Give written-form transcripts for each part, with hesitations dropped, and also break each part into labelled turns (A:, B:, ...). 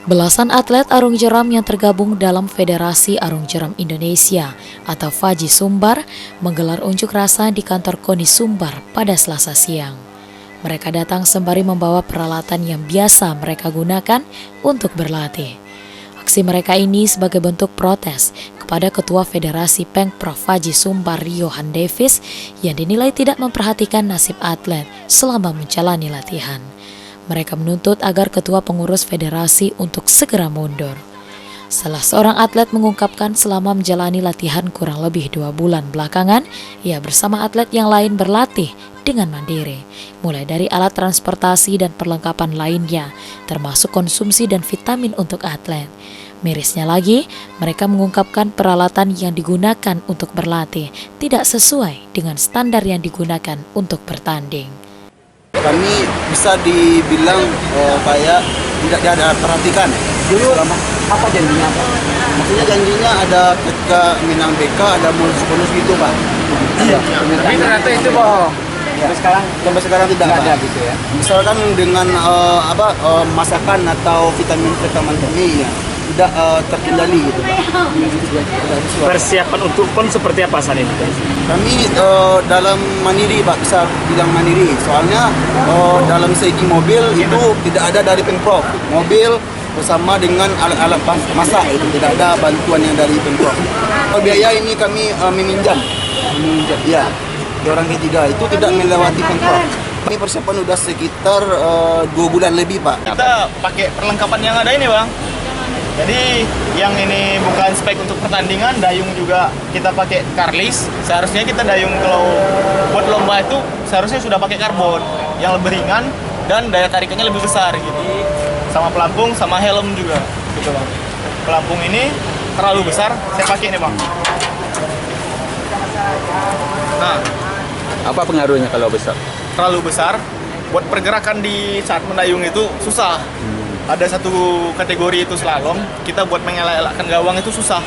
A: Belasan atlet arung jeram yang tergabung dalam Federasi Arung Jeram Indonesia atau FAJI Sumbar menggelar unjuk rasa di kantor KONI Sumbar pada Selasa siang. Mereka datang sembari membawa peralatan yang biasa mereka gunakan untuk berlatih. Aksi mereka ini sebagai bentuk protes kepada Ketua Federasi Pengprov FAJI Sumbar Yohan Davis yang dinilai tidak memperhatikan nasib atlet selama menjalani latihan. Mereka menuntut agar ketua pengurus federasi untuk segera mundur. Salah seorang atlet mengungkapkan selama menjalani latihan kurang lebih 2 bulan belakangan, ia bersama atlet yang lain berlatih dengan mandiri, mulai dari alat transportasi dan perlengkapan lainnya, termasuk konsumsi dan vitamin untuk atlet. Mirisnya lagi, mereka mengungkapkan peralatan yang digunakan untuk berlatih tidak sesuai dengan standar yang digunakan untuk bertanding.
B: Kami bisa dibilang kayak tidak ada perhatikan. Dulu apa janjinya Pak? Maksudnya janjinya ada ketika Minang BK ada bonus gitu Pak. Iya.
C: Tapi ternyata itu bohong.
B: Ya. Sampai sekarang tidak
C: ada gitu ya.
B: Misalkan dengan masakan atau vitamin ini ya tidak terkendali gitu Pak.
C: Persiapan untuk PON seperti apa saat ini?
B: Kami dalam mandiri Pak, bisa bilang mandiri. Soalnya dalam segi mobil itu tidak ada dari Pemprov. Mobil bersama dengan alat-alat masak itu tidak ada bantuan yang dari Pemprov. Biaya ini kami meminjam. Ya, di orang ketiga itu tidak melewati Pemprov. Ini persiapan udah sekitar 2 bulan lebih Pak.
D: Kita pakai perlengkapan yang ada ini Bang. Jadi yang ini bukan spek untuk pertandingan, dayung juga kita pakai Carlis. Seharusnya kita dayung kalau buat lomba itu seharusnya sudah pakai karbon yang lebih ringan dan daya tarikannya lebih besar gitu. Sama pelampung, sama helm juga gitu Bang. Pelampung ini terlalu besar, saya pakai ini Bang. Nah,
C: Apa pengaruhnya kalau besar?
D: terlalu besar buat pergerakan di saat mendayung itu susah. Ada satu kategori itu slalom, kita buat mengelak-elakkan gawang itu susah.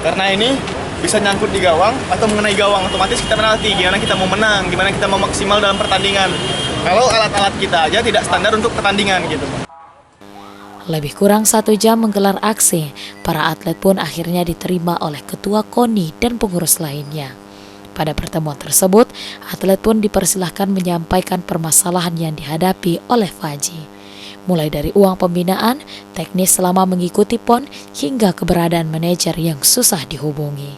D: Karena ini bisa nyangkut di gawang atau mengenai gawang, otomatis kita penalti. Gimana kita mau menang, gimana kita mau maksimal dalam pertandingan. Kalau alat-alat kita aja tidak standar untuk pertandingan gitu.
A: Lebih kurang 1 jam menggelar aksi, para atlet pun akhirnya diterima oleh Ketua KONI dan pengurus lainnya. Pada pertemuan tersebut, atlet pun dipersilahkan menyampaikan permasalahan yang dihadapi oleh FAJI. Mulai dari uang pembinaan, teknis selama mengikuti PON, hingga keberadaan manajer yang susah dihubungi.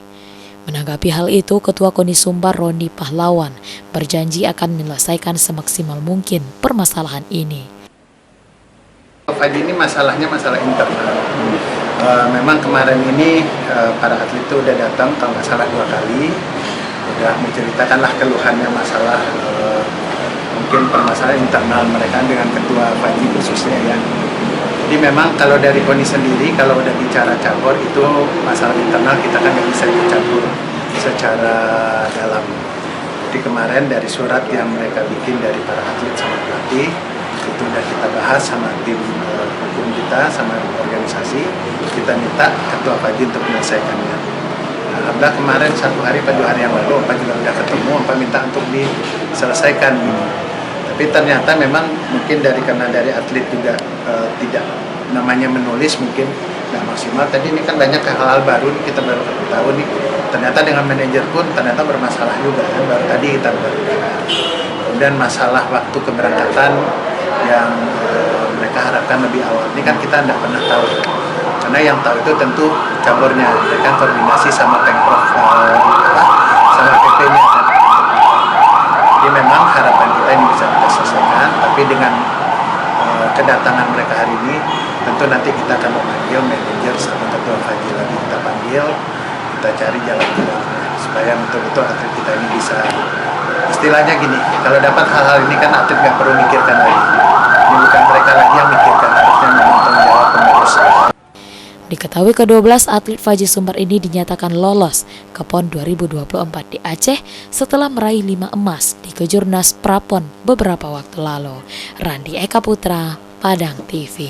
A: Menanggapi hal itu, Ketua KONI Sumbar Roni Pahlawan berjanji akan menyelesaikan semaksimal mungkin permasalahan ini.
E: FAJI ini masalahnya masalah internal. Memang kemarin ini para atlet itu udah datang kalau nggak salah 2 kali, udah menceritakanlah keluhannya masalah mungkin permasalahan internal mereka dengan ketua FAJI khususnya ya. Jadi memang kalau dari KONI sendiri kalau udah bicara cabur itu masalah internal kita kan nggak bisa ikut campur secara dalam. Jadi kemarin dari surat yang mereka bikin dari para atlet sama pelatih itu udah kita bahas sama tim hukum kita sama organisasi, kita minta ketua FAJI untuk menyelesaikannya. Alhamdulillah kemarin 1 hari atau 2 hari yang lalu Pak juga udah ketemu, Pak minta untuk diselesaikan ini. Tapi ternyata memang mungkin karena dari atlet juga tidak namanya menulis mungkin nggak maksimal. Tadi ini kan banyak hal-hal baru nih, kita baru tahu nih. Ternyata dengan manajer pun ternyata bermasalah juga kan, baru tadi kita baru dengar. Kemudian masalah waktu keberangkatan yang mereka harapkan lebih awal. Ini kan kita tidak pernah tahu. Karena yang tahu itu tentu caburnya, mereka koordinasi sama Pemprov, sama PP-nya. Jadi memang harapan kita ini bisa kita selesaikan, tapi dengan kedatangan mereka hari ini, tentu nanti kita akan memanggil manajer sama ketua FAJI lagi, kita panggil, kita cari jalan keluarnya, supaya betul-betul atlet kita ini bisa, istilahnya gini, kalau dapat hal-hal ini kan atlet nggak perlu mikirkan lagi, ini bukan mereka lagi yang mikirkan, harusnya menonton jawab pengurus.
A: Diketahui ke-12 atlet FAJI Sumbar ini dinyatakan lolos ke PON 2024 di Aceh setelah meraih 5 emas di Kejurnas Prapon beberapa waktu lalu. Randi Eka Putra, Padang TV.